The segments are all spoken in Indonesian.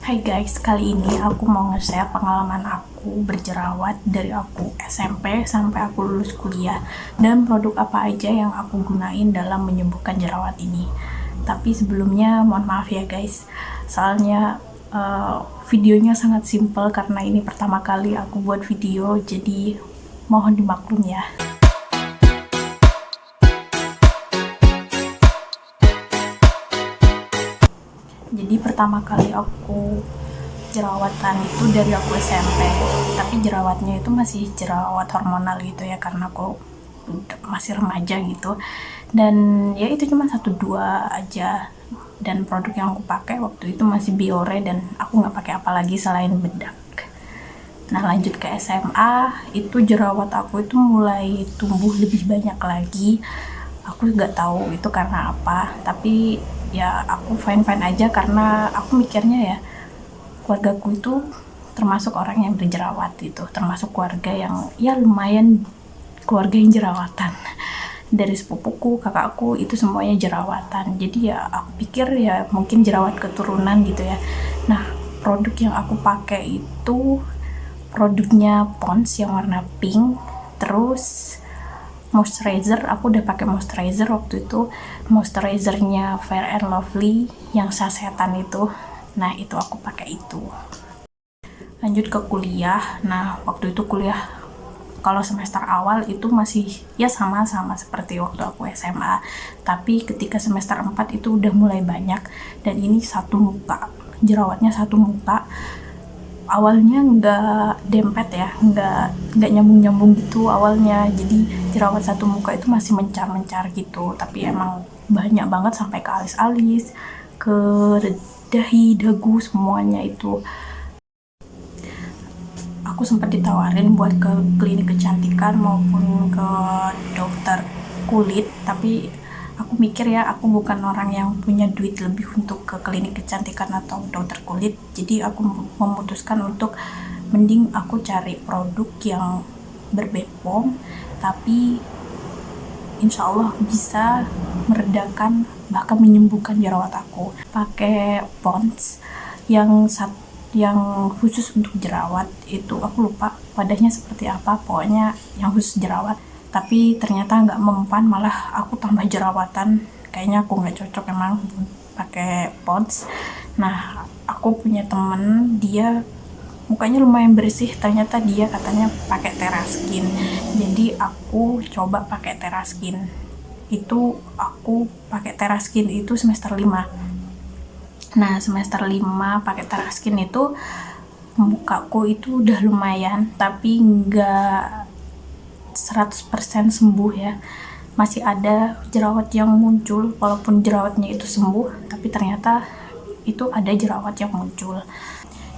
Hai guys, kali ini aku mau nge-share pengalaman aku berjerawat dari aku SMP sampai aku lulus kuliah dan produk apa aja yang aku gunain dalam menyembuhkan jerawat ini. Tapi sebelumnya mohon maaf ya guys, soalnya videonya sangat simple karena ini pertama kali aku buat video, jadi mohon dimaklum ya. Jadi pertama kali aku jerawatan itu dari aku SMP, tapi jerawatnya itu masih jerawat hormonal gitu ya, karena aku masih remaja gitu. Dan ya itu cuma 1-2 aja, dan produk yang aku pakai waktu itu masih Biore dan aku nggak pakai apa lagi selain bedak. Nah lanjut ke SMA, itu jerawat aku itu mulai tumbuh lebih banyak lagi. Aku nggak tahu itu karena apa, tapi ya aku fine-fine aja karena aku mikirnya ya keluargaku itu termasuk orang yang berjerawat gitu, termasuk keluarga yang ya lumayan keluarga yang jerawatan. Dari sepupuku, kakakku itu semuanya jerawatan, jadi ya aku pikir ya mungkin jerawat keturunan gitu ya. Nah produk yang aku pakai itu produknya Pond's yang warna pink, terus moisturizer. Aku udah pakai moisturizer waktu itu, moisturizernya Fair and Lovely yang sasetan itu. Nah itu aku pakai itu. Lanjut ke kuliah. Nah waktu itu kuliah, kalau semester awal itu masih ya sama-sama seperti waktu aku SMA, tapi ketika semester 4 itu udah mulai banyak, dan ini satu muka, jerawatnya satu muka. Awalnya nggak dempet ya, nggak nyambung-nyambung gitu awalnya, jadi jerawat satu muka itu masih mencar-mencar gitu, tapi emang banyak banget sampai ke alis-alis, ke dahi, dagu, semuanya itu. Aku sempat ditawarin buat ke klinik kecantikan maupun ke dokter kulit, tapi aku mikir ya aku bukan orang yang punya duit lebih untuk ke klinik kecantikan atau dokter kulit, jadi aku memutuskan untuk mending aku cari produk yang berbepom tapi insya Allah bisa meredakan bahkan menyembuhkan jerawat aku. Pakai Pond's yang khusus untuk jerawat, itu aku lupa wadahnya seperti apa, pokoknya yang khusus jerawat. Tapi ternyata nggak mempan, malah aku tambah jerawatan. Kayaknya aku nggak cocok emang pakai Pond's. Nah aku punya temen, dia mukanya lumayan bersih, ternyata dia katanya pakai Teraskin, jadi aku coba pakai Teraskin. Itu aku pakai Teraskin itu semester 5. Nah semester 5 pakai Teraskin itu mukaku itu udah lumayan, tapi nggak 100% sembuh ya, masih ada jerawat yang muncul. Walaupun jerawatnya itu sembuh, tapi ternyata itu ada jerawat yang muncul.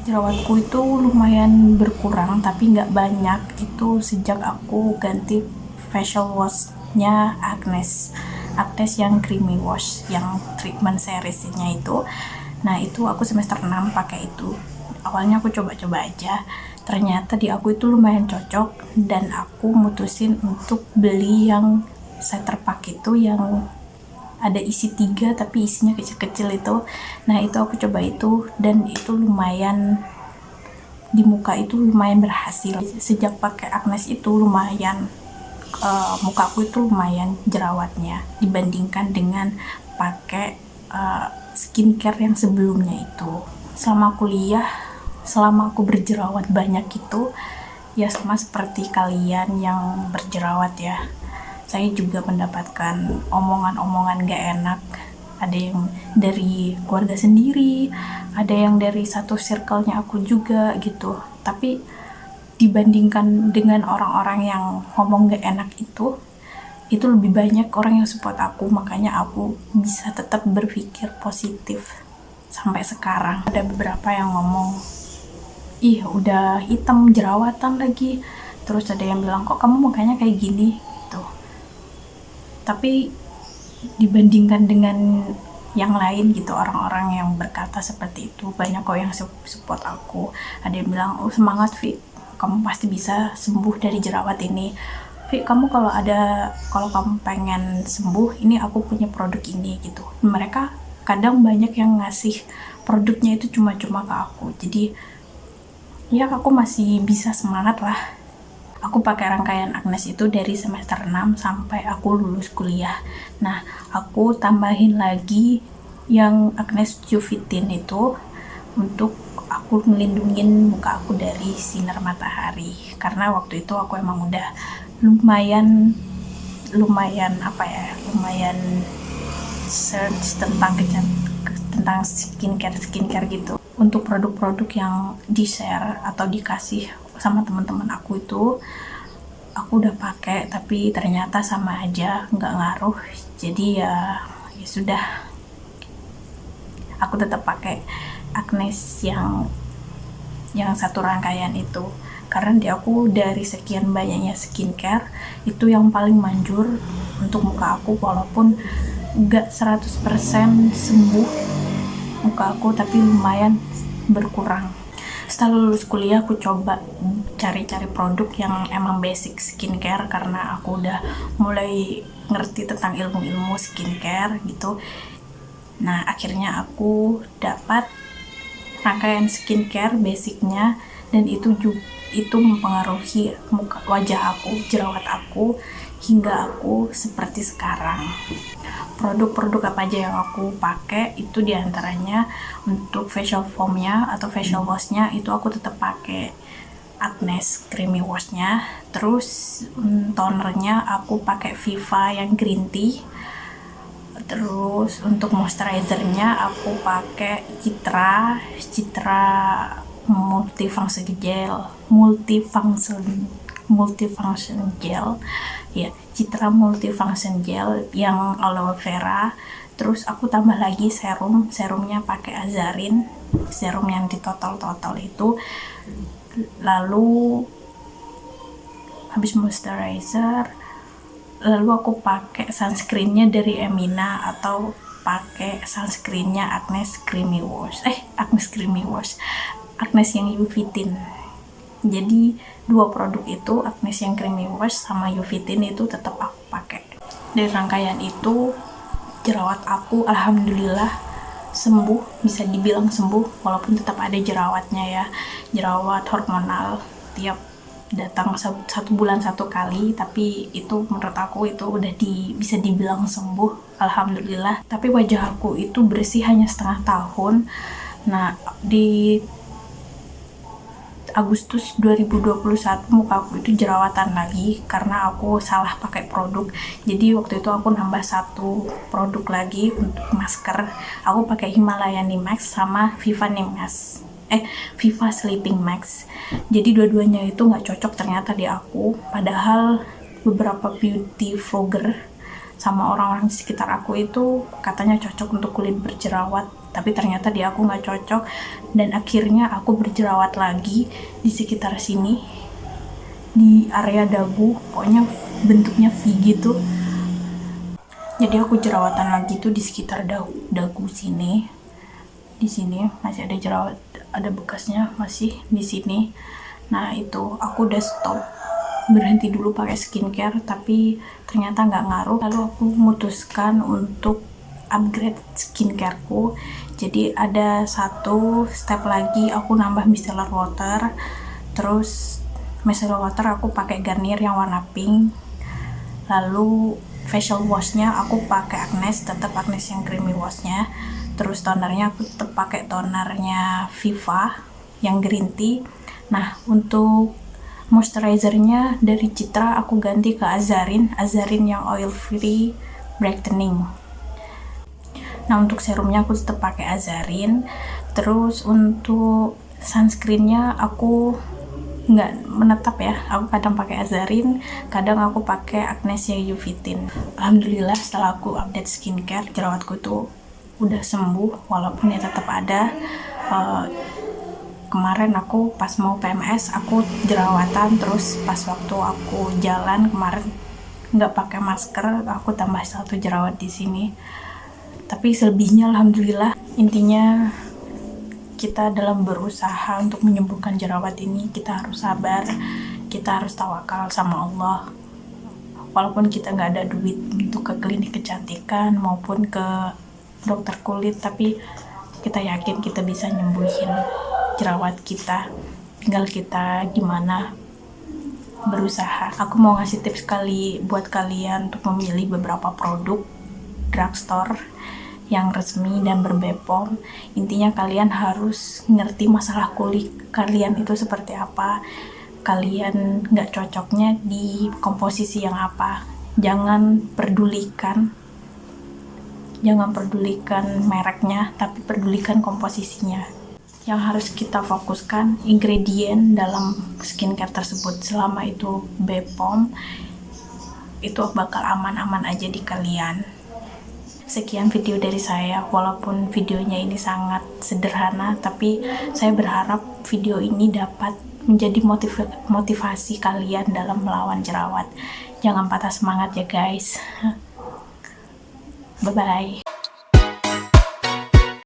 Jerawatku itu lumayan berkurang tapi nggak banyak, itu sejak aku ganti facial washnya Agnes yang creamy wash, yang treatment seriesnya itu. Nah itu aku semester 6 pakai itu. Awalnya aku coba-coba aja, ternyata di aku itu lumayan cocok, dan aku mutusin untuk beli yang setter pack itu, yang ada isi 3 tapi isinya kecil-kecil itu. Nah itu aku coba itu, dan itu lumayan, di muka itu lumayan berhasil. Sejak pakai Agnes itu lumayan, mukaku itu lumayan jerawatnya dibandingkan dengan pakai skincare yang sebelumnya itu. Selama kuliah, selama aku berjerawat banyak itu, ya sama seperti kalian yang berjerawat ya, saya juga mendapatkan omongan-omongan gak enak. Ada yang dari keluarga sendiri, ada yang dari satu circle-nya aku juga gitu. Tapi dibandingkan dengan orang-orang yang ngomong gak enak itu lebih banyak orang yang support aku, makanya aku bisa tetap berpikir positif sampai sekarang. Ada beberapa yang ngomong, ih udah hitam jerawatan lagi, terus ada yang bilang kok kamu mukanya kayak gini gitu. Tapi dibandingkan dengan yang lain gitu, orang-orang yang berkata seperti itu, banyak kok yang support aku. Ada yang bilang, oh semangat Vi, kamu pasti bisa sembuh dari jerawat ini. Vi, kamu kalau kamu pengen sembuh, ini aku punya produk ini gitu. Mereka kadang banyak yang ngasih produknya itu cuma-cuma ke aku. Jadi ya aku masih bisa semangat lah. Aku pakai rangkaian Agnes itu dari semester 6 sampai aku lulus kuliah. Nah, aku tambahin lagi yang Agnes Juvitin itu untuk aku ngelindungin muka aku dari sinar matahari. Karena waktu itu aku emang udah lumayan search tentang skincare gitu. Untuk produk-produk yang di-share atau dikasih sama teman-teman aku itu aku udah pakai, tapi ternyata sama aja, nggak ngaruh. Jadi ya sudah, aku tetap pakai Agnes yang satu rangkaian itu, karena di aku dari sekian banyaknya skincare itu yang paling manjur untuk muka aku, walaupun nggak 100% sembuh muka aku, tapi lumayan berkurang. Setelah lulus kuliah aku coba cari-cari produk yang emang basic skincare, karena aku udah mulai ngerti tentang ilmu-ilmu skincare gitu. Nah, akhirnya aku dapat rangkaian skincare basicnya, dan itu mempengaruhi wajah aku, jerawat aku, hingga aku seperti sekarang. Produk-produk apa aja yang aku pakai itu diantaranya untuk facial foamnya atau facial washnya itu aku tetap pakai Agnes creamy washnya. Terus tonernya aku pakai Viva yang green tea. Terus untuk moisturizernya aku pakai Citra multifunction gel ya, Citra multifunction gel yang aloe vera. Terus aku tambah lagi serumnya pakai Azarin, serum yang ditotol-totol itu. Lalu habis moisturizer, lalu aku pakai sunscreennya dari Emina atau pakai sunscreennya Agnes Creamy Agnes yang UV Tint. Jadi dua produk itu, Agnes yang Creamy Wash sama UV Tint itu tetap aku pakai. Dari rangkaian itu jerawat aku alhamdulillah sembuh, bisa dibilang sembuh, walaupun tetap ada jerawatnya ya, jerawat hormonal tiap datang 1 bulan 1 kali, tapi itu menurut aku itu udah bisa dibilang sembuh alhamdulillah. Tapi wajah aku itu bersih hanya setengah tahun. Nah, di Agustus 2021 muka aku itu jerawatan lagi karena aku salah pakai produk. Jadi waktu itu aku nambah 1 produk lagi untuk masker. Aku pakai Himalaya Max sama Viva Sleeping Max. Jadi dua-duanya itu nggak cocok ternyata di aku. Padahal beberapa beauty vlogger sama orang-orang di sekitar aku itu katanya cocok untuk kulit berjerawat, tapi ternyata di aku nggak cocok. Dan akhirnya aku berjerawat lagi di sekitar sini, di area dagu, pokoknya bentuknya V gitu. Jadi aku jerawatan lagi tuh di sekitar dagu sini. Di sini masih ada jerawat, ada bekasnya masih di sini. Nah, itu aku udah stop, berhenti dulu pakai skincare, tapi ternyata nggak ngaruh. Lalu aku memutuskan untuk upgrade skincareku. Jadi ada 1 step lagi, aku nambah micellar water. Terus micellar water aku pakai Garnier yang warna pink. Lalu facial washnya aku pakai Agnes, tetap Agnes yang creamy washnya. Terus tonernya aku tetap pakai tonernya Viva yang green tea. Nah, untuk moisturizernya dari Citra aku ganti ke Azarin yang oil free brightening. Nah, untuk serumnya aku tetap pakai Azarin. Terus untuk sunscreennya aku nggak menetap ya, aku kadang pakai Azarin, kadang aku pakai Agnes yang UV Tint. Alhamdulillah setelah aku update skincare, jerawatku tuh udah sembuh, walaupun ya tetap ada. Kemarin aku pas mau PMS aku jerawatan, terus pas waktu aku jalan kemarin nggak pakai masker, aku tambah 1 jerawat di sini. Tapi selebihnya alhamdulillah. Intinya kita dalam berusaha untuk menyembuhkan jerawat ini, kita harus sabar, kita harus tawakal sama Allah. Walaupun kita nggak ada duit untuk ke klinik kecantikan maupun ke dokter kulit, tapi kita yakin kita bisa nyembuhin jerawat kita, tinggal kita gimana berusaha. Aku mau ngasih tips kali buat kalian untuk memilih beberapa produk drugstore yang resmi dan berbepom. Intinya kalian harus ngerti masalah kulit kalian itu seperti apa, kalian nggak cocoknya di komposisi yang apa. Jangan pedulikan mereknya, tapi pedulikan komposisinya. Yang harus kita fokuskan ingredient dalam skincare tersebut. Selama itu Bepom, itu bakal aman-aman aja di kalian. Sekian video dari saya, walaupun videonya ini sangat sederhana, tapi saya berharap video ini dapat menjadi motivasi kalian dalam melawan jerawat. Jangan patah semangat ya guys. Bye-bye.